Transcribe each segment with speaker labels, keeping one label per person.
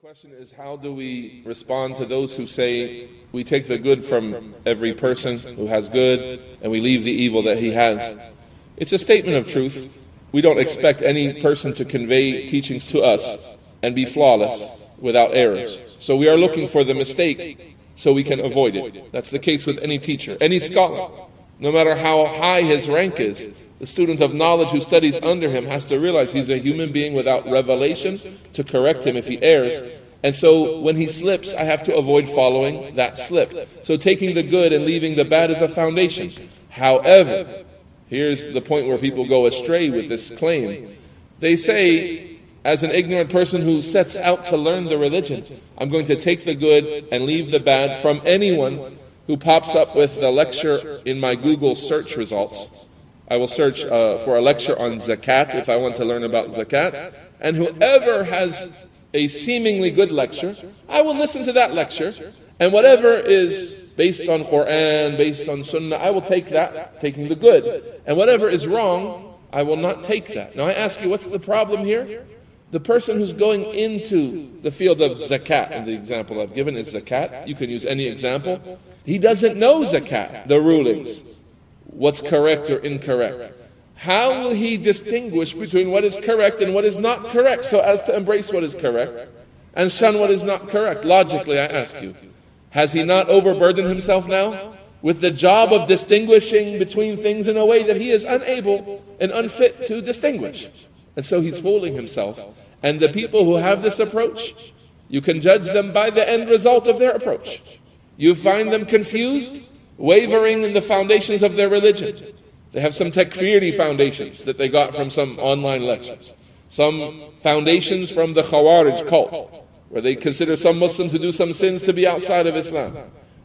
Speaker 1: The question is, how do we respond to those who say we take the good from every person who has good and we leave the evil that he has? It's a statement of truth. We don't expect any person to convey teachings to us and be flawless without errors. So we are looking for the mistake so we can avoid it. That's the case with any teacher, any scholar. No matter how high his rank is, the student of knowledge who studies under him has to realize he's a human being without revelation to correct him if he errs. And so when he slips, I have to avoid following that slip. So taking the good and leaving the bad is a foundation. However, here's the point where people go astray with this claim. They say, as an ignorant person who sets out to learn the religion, I'm going to take the good and leave the bad from anyone who pops up with a lecture in my Google search results. I will search for a lecture on zakat if I want to learn about zakat. And whoever has a seemingly good lecture, I will listen to that lecture. And whatever is based on Quran, based on Sunnah, I will take that, taking the good. And whatever is wrong, I will not take that. Now I ask you, what's the problem here? The person who's going into the field of zakat, and the example I've given is zakat, you can use any example, he doesn't know zakat, the rulings, what's correct or incorrect. How will he distinguish between what is correct and what is not correct so as to embrace what is correct and shun what is not correct? Logically, I ask you, has he not overburdened himself now with the job of distinguishing between things in a way that he is unable and unfit to distinguish? And so he's fooling himself. And the people who have this approach, you can judge them by the end result of their approach. You find them confused, wavering in the foundations of their religion. They have some takfiri foundations that they got from some online lectures. Some foundations from the Khawarij cult, where they consider some Muslims who do some sins to be outside of Islam.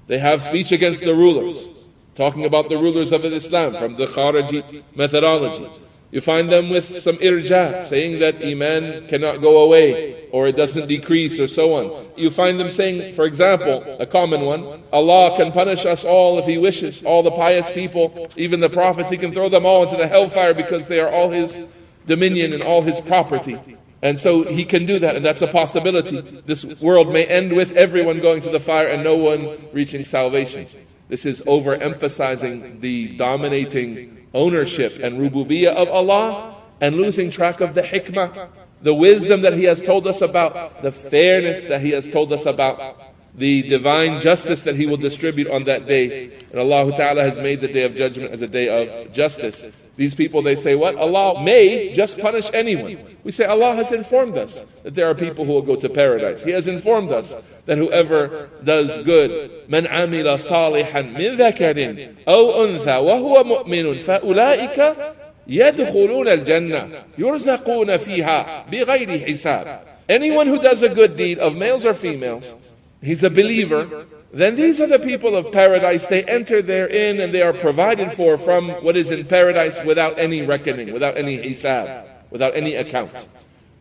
Speaker 1: They have speech against the rulers, talking about the rulers of Islam from the Khariji methodology. You find them with some irja, saying that Iman cannot go away, or it doesn't decrease, or so on. You find them saying, for example, a common one, Allah can punish us all if He wishes, all the pious people, even the prophets, He can throw them all into the hellfire because they are all His dominion and all His property. And so He can do that, and that's a possibility. This world may end with everyone going to the fire and no one reaching salvation. This is overemphasizing the dominating ownership and rububiyyah of Allah and losing track of the hikmah, the wisdom that He has told us about, the fairness that He has told us about, the divine justice that He will distribute on that day. And Allah Ta'ala has made the day of judgment as a day of justice. These people, they say, what? Allah may just punish anyone. We say, Allah has informed us that there are people who will go to paradise. He has informed us that whoever does good, مَنْ عَمِلَ صَالِحًا مِنْ ذَكَرٍ أَوْ أُنْثَى وَهُوَ مُؤْمِنٌ فَأُولَٰئِكَ يَدْخُلُونَ الْجَنَّةِ يُرْزَقُونَ فِيهَا بِغَيْرِ حِسَابٍ. Anyone who does a good deed of males or females, he's a believer, then these are the people of paradise. They enter therein and they are provided for from what is in paradise without any reckoning, without any hisab, without any account.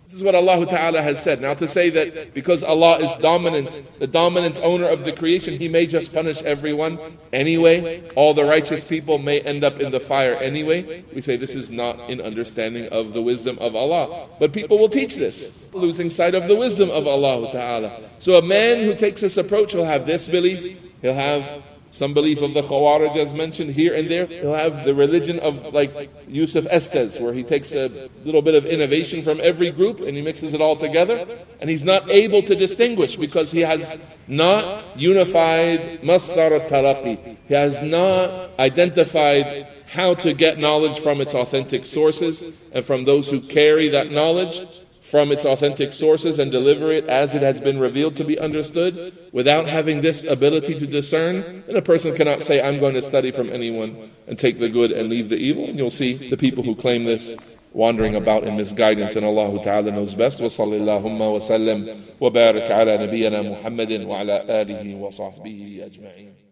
Speaker 1: This is what Allah Ta'ala has said. Now to say that because Allah is dominant, the dominant owner of the creation, He may just punish everyone anyway, all the righteous people may end up in the fire anyway, we say this is not in understanding of the wisdom of Allah. But people will teach this, losing sight of the wisdom of Allah Ta'ala. So a man who takes this approach will have this belief, he'll have some belief of the Khawarij as mentioned here and there. He'll have the religion of like Yusuf Estes, where he takes a little bit of innovation from every group and he mixes it all together. And he's not able to distinguish because he has not unified Masdar al-Talaqi. He has not identified how to get knowledge from its authentic sources and from those who carry that knowledge from its authentic sources and deliver it as it has been revealed to be understood. Without having this ability to discern, then a person cannot say, I'm going to study from anyone and take the good and leave the evil. And you'll see the people who claim this wandering about in misguidance, and Allah Ta'ala knows best. Wa sallallahu wa sallam wa barak ala nabiyyina Muhammadin wa ala alihi wa sahbihi ajma'in.